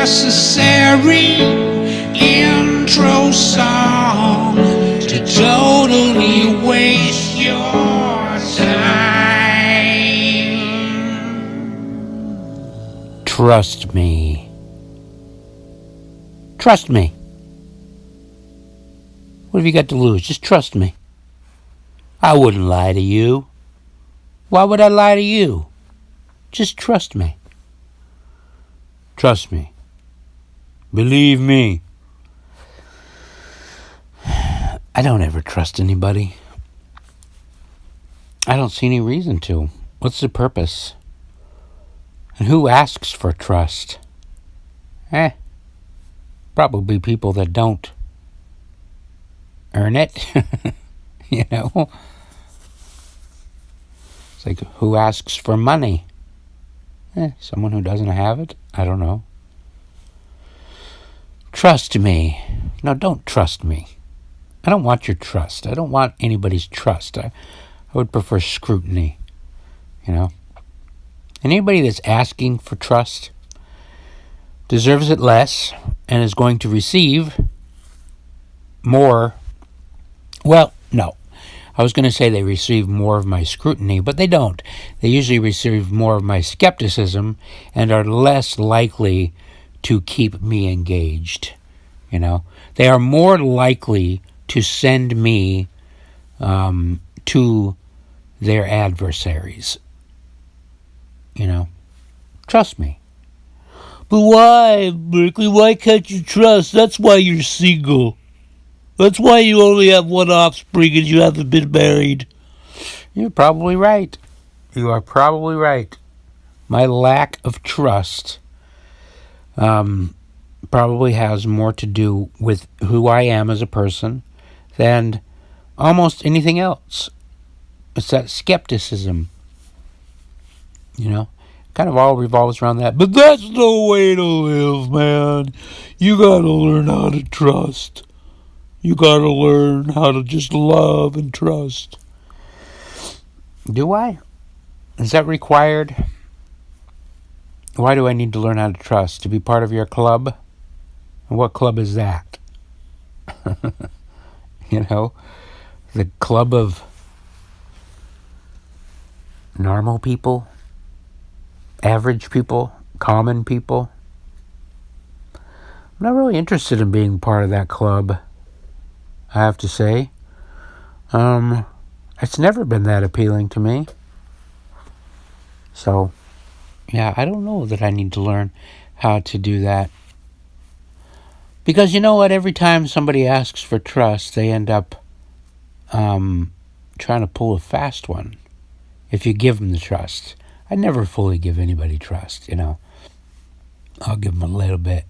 unnecessary intro song to totally waste your time. Trust me. Trust me. What have you got to lose? Just trust me. I wouldn't lie to you. Why would I lie to you? Just trust me. Trust me. Believe me. I don't ever trust anybody. I don't see any reason to. What's the purpose? And who asks for trust? Probably people that don't earn it. You know? It's like, who asks for money? Someone who doesn't have it? I don't know. Trust me. No, don't trust me. I don't want your trust. I don't want anybody's trust. I would prefer scrutiny, you know. And anybody that's asking for trust deserves it less and is going to receive more. Well, no. I was going to say they receive more of my scrutiny, but they don't. They usually receive more of my skepticism and are less likely to keep me engaged, you know. They are more likely to send me to their adversaries, you know. Trust me. But why, Berkeley? Why can't you trust? That's why you're single. That's why you only have one offspring and you haven't been married. You're probably right. You are probably right. My lack of trust probably has more to do with who I am as a person than almost anything else. It's that skepticism. You know? Kind of all revolves around that. But that's no way to live, man. You gotta learn how to trust. You gotta learn how to just love and trust. Do I? Is that required? Why do I need to learn how to trust? To be part of your club? And what club is that? You know? The club of normal people? Average people? Common people? I'm not really interested in being part of that club, I have to say. It's never been that appealing to me. So, yeah, I don't know that I need to learn how to do that. Because you know what? Every time somebody asks for trust, they end up trying to pull a fast one. If you give them the trust. I never fully give anybody trust, you know. I'll give them a little bit.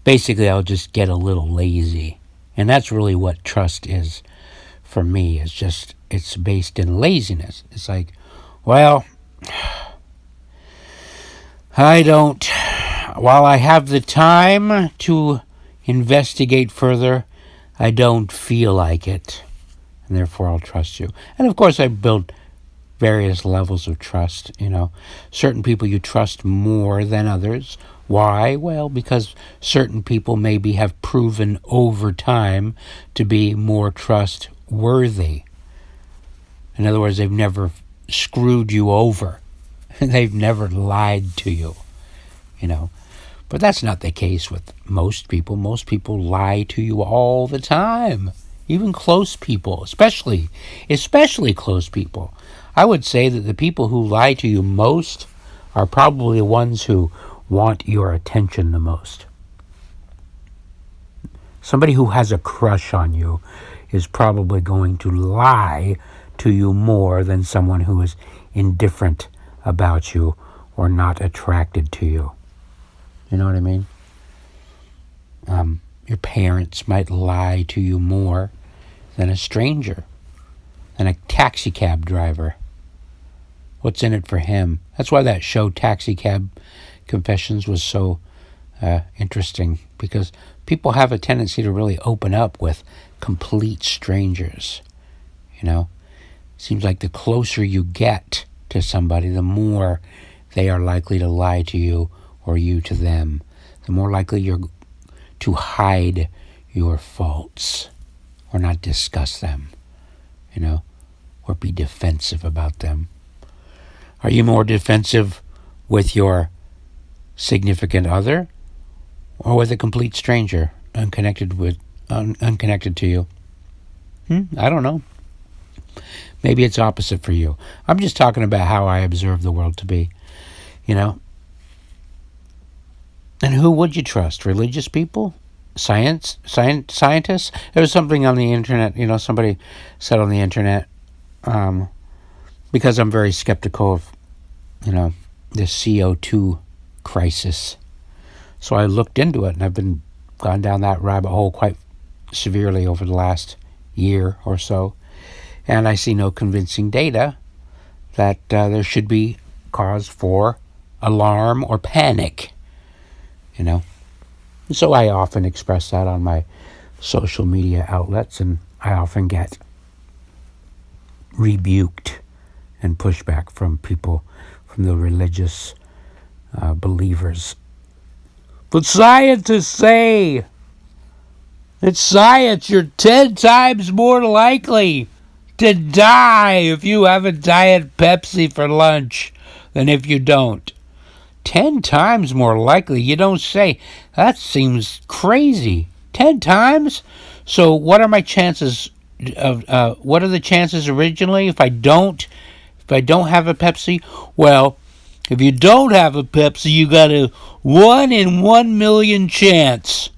Basically, I'll just get a little lazy. And that's really what trust is for me. It's based in laziness. It's like, well, while I have the time to investigate further, I don't feel like it. And therefore, I'll trust you. And of course, I build various levels of trust, you know. Certain people you trust more than others. Why? Well, because certain people maybe have proven over time to be more trustworthy. In other words, they've never screwed you over. They've never lied to you, you know. But that's not the case with most people. Most people lie to you all the time. Even close people, especially close people. I would say that the people who lie to you most are probably the ones who want your attention the most. Somebody who has a crush on you is probably going to lie to you more than someone who is indifferent about you or not attracted to you. You know what I mean? Your parents might lie to you more than a stranger, than a taxi cab driver. What's in it for him? That's why that show Taxi Cab Confessions was so interesting, because people have a tendency to really open up with complete strangers, you know. Seems like the closer you get to somebody, the more they are likely to lie to you or you to them. the more likely you're to hide your faults or not discuss them, or be defensive about them. Are you more defensive with your significant other or with a complete stranger, unconnected to you? I don't know. Maybe it's opposite for you. I'm just talking about how I observe the world to be, And who would you trust? Religious people? Scientists? There was something on the internet, somebody said on the internet, because I'm very skeptical of, the CO2 crisis. So I looked into it, and I've gone down that rabbit hole quite severely over the last year or so. And I see no convincing data that there should be cause for alarm or panic, So I often express that on my social media outlets, and I often get rebuked and pushback from people, from the religious believers. But scientists say, it's science, you're 10 times more likely to die if you have a Diet Pepsi for lunch than if you don't. 10 times more likely, you don't say. That seems crazy. 10 times? So what are my chances what are the chances originally if I don't have a Pepsi? Well, if you don't have a Pepsi, you got a 1 in 1 million chance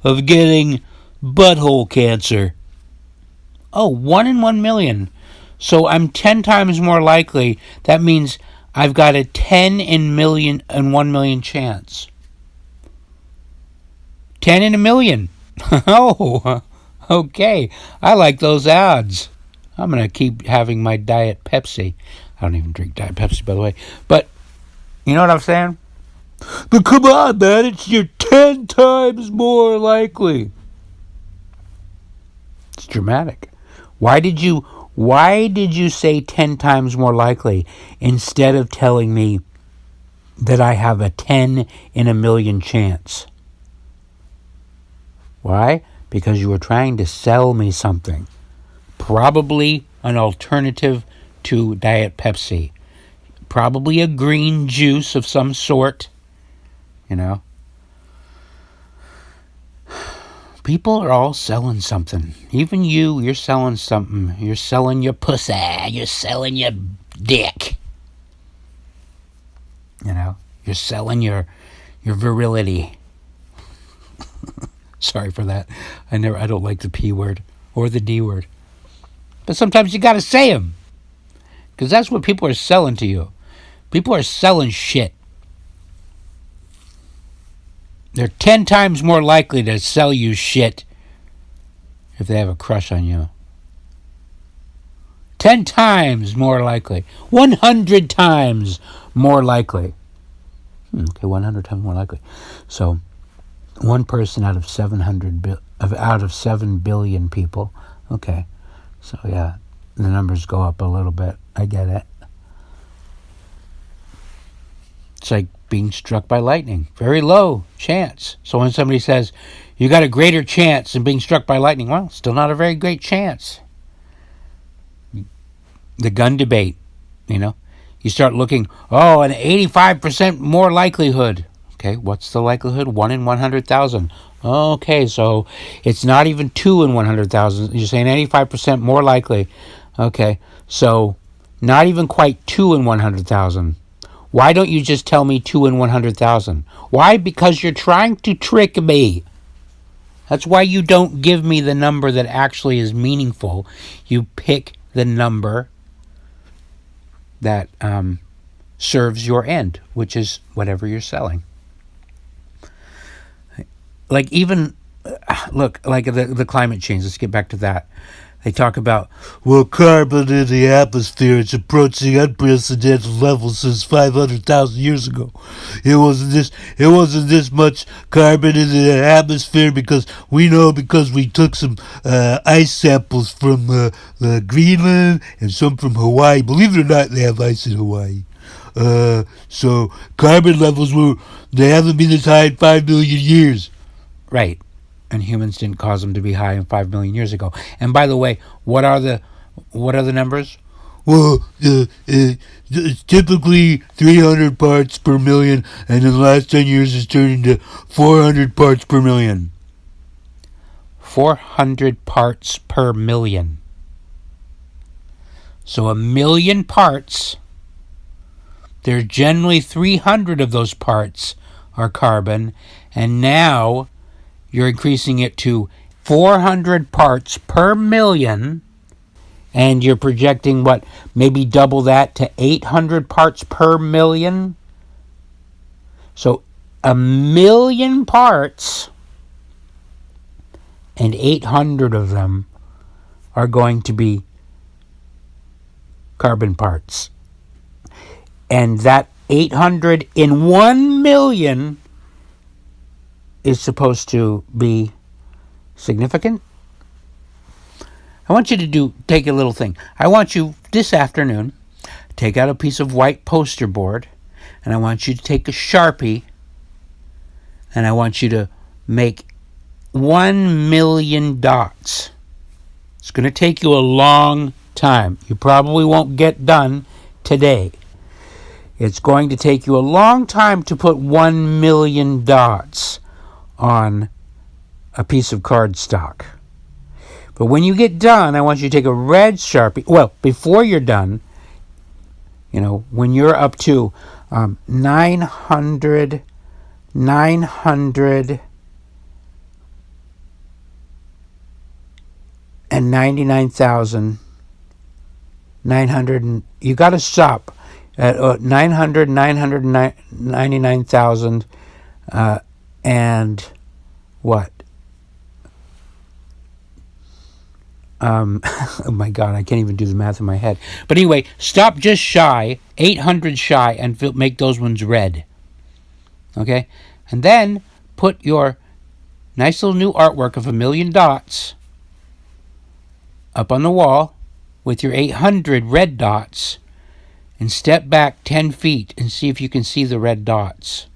of getting butthole cancer. Oh, 1 in 1 million. So I'm 10 times more likely. That means I've got a 10 in 1 million chance. 10 in a million. Oh, okay. I like those odds. I'm going to keep having my Diet Pepsi. I don't even drink Diet Pepsi, by the way. But, you know what I'm saying? But come on, man. You're 10 times more likely. It's dramatic. Why did you say 10 times more likely instead of telling me that I have a 10 in a million chance? Why? Because you were trying to sell me something. Probably an alternative to Diet Pepsi. Probably a green juice of some sort. People are all selling something. Even you're selling something. You're selling your pussy. You're selling your dick. You're selling your virility. Sorry for that. I don't like the P word or the D word. But sometimes you got to say them. Because that's what people are selling to you. People are selling shit. They're 10 times more likely to sell you shit if they have a crush on you. 10 times more likely. 100 times more likely. Okay, 100 times more likely. So, one person out of 7 billion people. Okay. So, yeah, the numbers go up a little bit. I get it. It's like being struck by lightning. Very low chance. So when somebody says, you got a greater chance than being struck by lightning, well, still not a very great chance. The gun debate, You start looking, an 85% more likelihood. Okay, what's the likelihood? 1 in 100,000. Okay, so it's not even 2 in 100,000. You're saying 85% more likely. Okay, so not even quite 2 in 100,000. Why don't you just tell me 2 in 100,000? Why? Because you're trying to trick me. That's why you don't give me the number that actually is meaningful. You pick the number that serves your end, which is whatever you're selling. Like even, like the climate change. Let's get back to that. They talk about, carbon in the atmosphere is approaching unprecedented levels since 500,000 years ago. It wasn't this much carbon in the atmosphere because we took some ice samples from Greenland and some from Hawaii. Believe it or not, they have ice in Hawaii. So carbon levels they haven't been this high in 5 million years. Right. And humans didn't cause them to be high in 5 million years ago. And by the way, what are the numbers? Well, it's typically 300 parts per million, and in the last 10 years it's turned into 400 parts per million. 400 parts per million. So a million parts, there's generally 300 of those parts are carbon, and now you're increasing it to 400 parts per million, and you're projecting maybe double that to 800 parts per million. So a million parts, and 800 of them are going to be carbon parts. And that 800 in 1 million is supposed to be significant. I want you to take a little thing. I want you this afternoon take out a piece of white poster board, and I want you to take a Sharpie, and I want you to make 1 million dots. It's going to take you a long time. You probably won't get done today. It's going to take you a long time to put 1 million dots on a piece of cardstock. But when you get done, I want you to take a red Sharpie. Well, before you're done, when you're up to 900 and 99,900, you got to stop at 999,000 and what? Oh my God, I can't even do the math in my head. But anyway, stop just shy, 800 shy, and make those ones red. Okay? And then put your nice little new artwork of 1 million dots up on the wall with your 800 red dots, and step back 10 feet and see if you can see the red dots.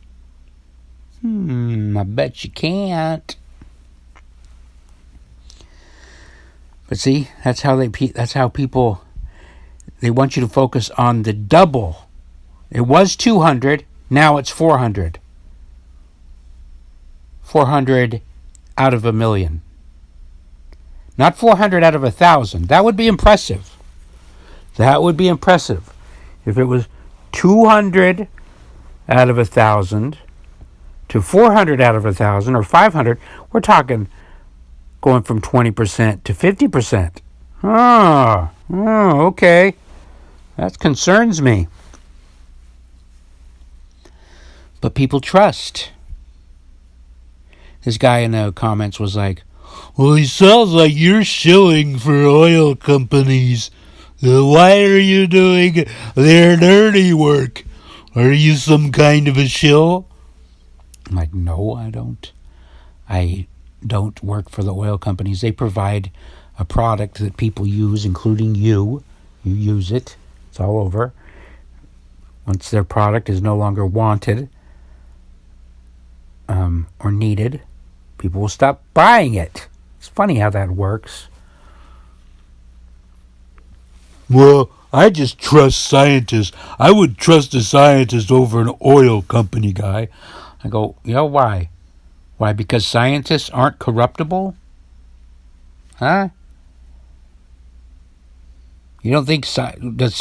I bet you can't. But see, that's how people, they want you to focus on the double. It was 200, now it's 400. 400 out of 1 million. Not 400 out of 1,000. That would be impressive. That would be impressive. If it was 200 out of 1,000 to 400 out of 1,000 or 500, we're talking going from 20% to 50%. Oh, okay. That concerns me. But people trust. This guy in the comments was like, well, he sounds like you're shilling for oil companies. Why are you doing their dirty work? Are you some kind of a shill? I'm like, no, I don't. I don't work for the oil companies. They provide a product that people use, including you. You use it. It's all over. Once their product is no longer wanted or needed, people will stop buying it. It's funny how that works. Well, I just trust scientists. I would trust a scientist over an oil company guy. I go, why? Why, because scientists aren't corruptible? Huh? You don't think does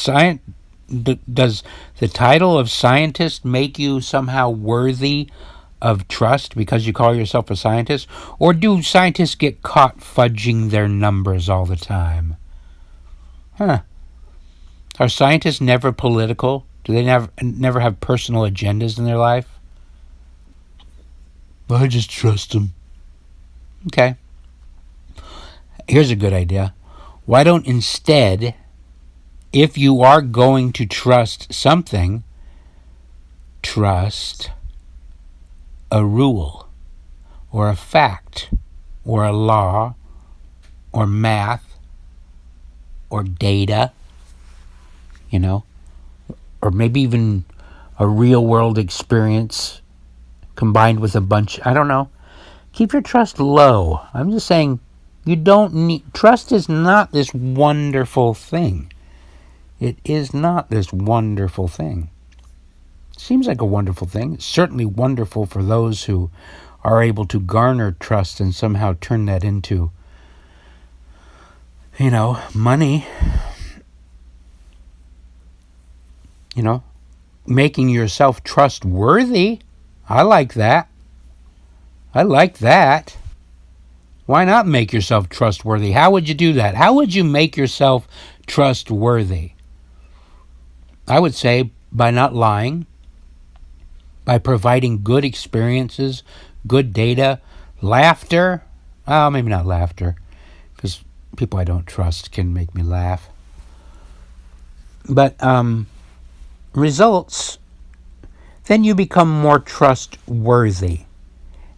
the title of scientist make you somehow worthy of trust because you call yourself a scientist? Or do scientists get caught fudging their numbers all the time? Huh. Are scientists never political? Do they never have personal agendas in their life? I just trust them. Okay. Here's a good idea. Why don't instead, if you are going to trust something, trust a rule or a fact or a law or math or data, or or maybe even a real world experience combined with a bunch, I don't know. Keep your trust low. I'm just saying, you don't need, trust is not this wonderful thing. It is not this wonderful thing. Seems like a wonderful thing. It's certainly wonderful for those who are able to garner trust and somehow turn that into, money. Making yourself trustworthy. I like that. Why not make yourself trustworthy? How would you do that? How would you make yourself trustworthy? I would say by not lying, by providing good experiences, good data, laughter. Oh, maybe not laughter, because people I don't trust can make me laugh. But results, then you become more trustworthy.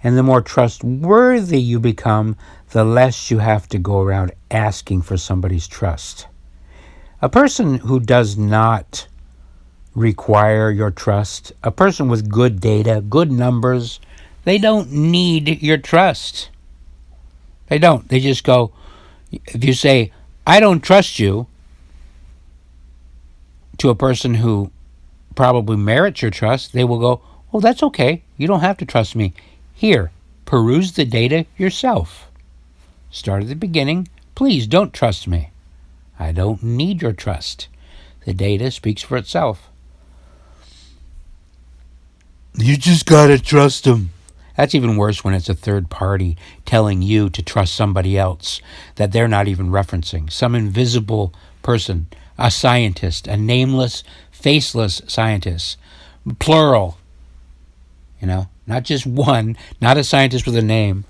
And the more trustworthy you become, the less you have to go around asking for somebody's trust. A person who does not require your trust, a person with good data, good numbers, they don't need your trust. They don't. They just go, if you say, I don't trust you, to a person who probably merits your trust, they will go, oh, that's okay. You don't have to trust me. Here, peruse the data yourself. Start at the beginning. Please don't trust me. I don't need your trust. The data speaks for itself. You just gotta trust them. That's even worse when it's a third party telling you to trust somebody else that they're not even referencing. Some invisible person, a scientist, a nameless, faceless scientist, plural. Not just one, not a scientist with a name.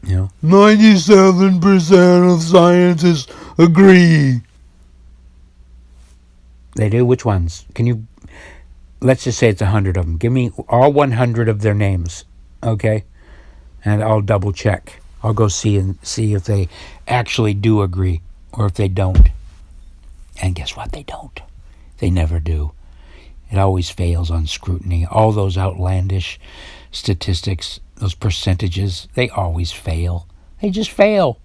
97% of scientists agree. They do? Which ones? Let's just say it's 100 of them. Give me all 100 of their names, okay? And I'll double check. I'll go see if they actually do agree or if they don't. And guess what? They don't. They never do. It always fails on scrutiny. All those outlandish statistics, those percentages, they always fail. They just fail.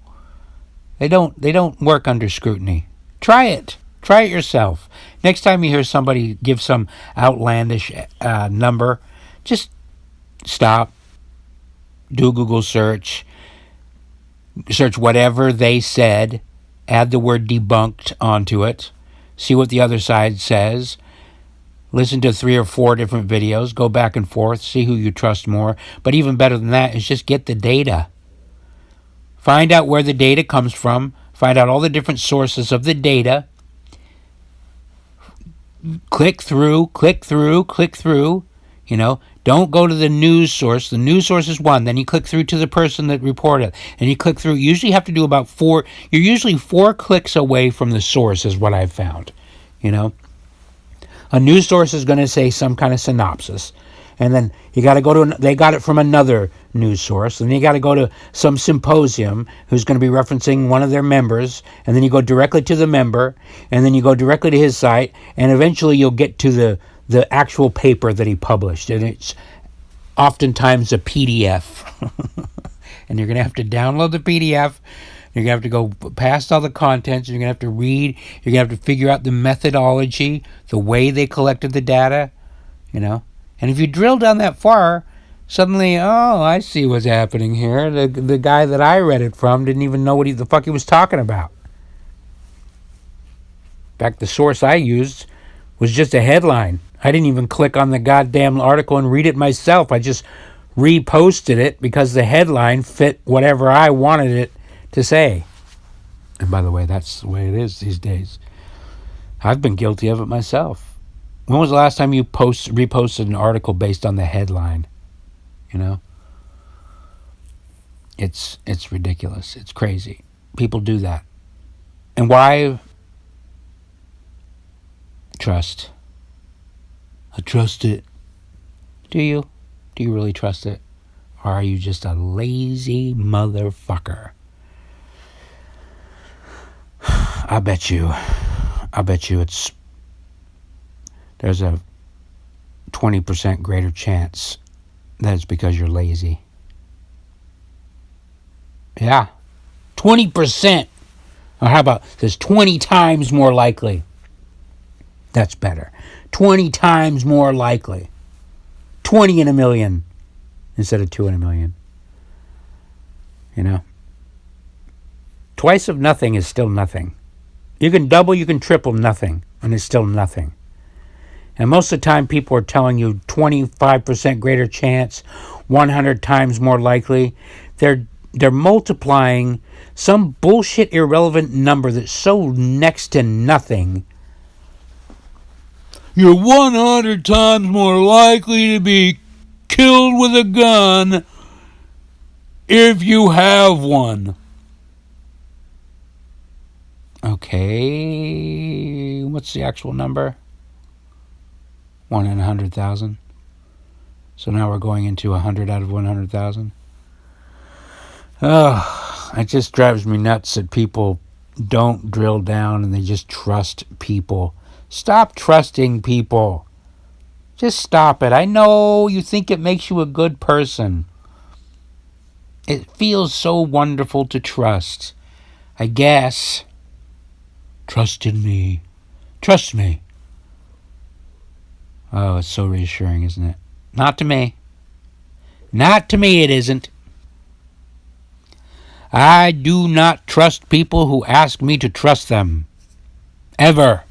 They don't work under scrutiny. Try it. Try it yourself. Next time you hear somebody give some outlandish number, just stop. Do a Google search. Search whatever they said. Add the word debunked onto it. See what the other side says. Listen to 3 or 4 different videos. Go back and forth. See who you trust more. But even better than that is just get the data. Find out where the data comes from. Find out all the different sources of the data. Click through. Don't go to the news source. The news source is one. Then you click through to the person that reported. And you click through. You usually have to do about 4. You're usually 4 clicks away from the source is what I've found. A news source is going to say some kind of synopsis. And then you got to go to, they got it from another news source. And then you got to go to some symposium who's going to be referencing one of their members. And then you go directly to the member. And then you go directly to his site. And eventually you'll get to the actual paper that he published. And it's oftentimes a PDF. And you're going to have to download the PDF. You're going to have to go past all the contents. You're going to have to read. You're going to have to figure out the methodology, the way they collected the data, And if you drill down that far, suddenly, oh, I see what's happening here. The guy that I read it from didn't even know what the fuck he was talking about. In fact, the source I used was just a headline. I didn't even click on the goddamn article and read it myself. I just reposted it because the headline fit whatever I wanted it to say. And by the way, that's the way it is these days. I've been guilty of it myself. When was the last time you reposted an article based on the headline? It's ridiculous. It's crazy. People do that. And why? Trust. I trust it. Do you? Do you really trust it? Or are you just a lazy motherfucker? I bet you it's there's a 20% greater chance that it's because you're lazy. Yeah. 20%. Or how about this? 20 times more likely. That's better. 20 times more likely. 20 in a million instead of 2 in a million. You know? Twice of nothing is still nothing. You can double, you can triple nothing, and it's still nothing. And most of the time people are telling you 25% greater chance, 100 times more likely. They're multiplying some bullshit irrelevant number that's so next to nothing. You're 100 times more likely to be killed with a gun if you have one. Okay, what's the actual number? 1 in 100,000. So now we're going into 100 out of 100,000. Oh, it just drives me nuts that people don't drill down and they just trust people. Stop trusting people. Just stop it. I know you think it makes you a good person. It feels so wonderful to trust. I guess. Trust in me. Trust me. Oh, it's so reassuring, isn't it? Not to me. Not to me, it isn't. I do not trust people who ask me to trust them. Ever.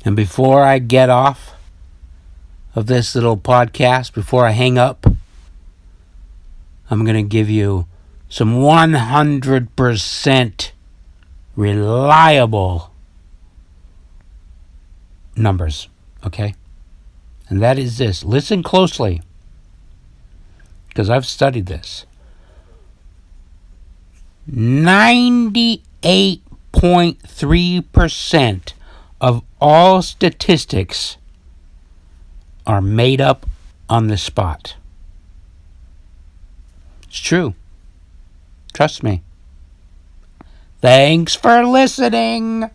And before I get off of this little podcast, before I hang up, I'm going to give you some 100% reliable numbers, okay? And that is this. Listen closely, because I've studied this. 98.3% of all statistics are made up on the spot. It's true. Trust me. Thanks for listening.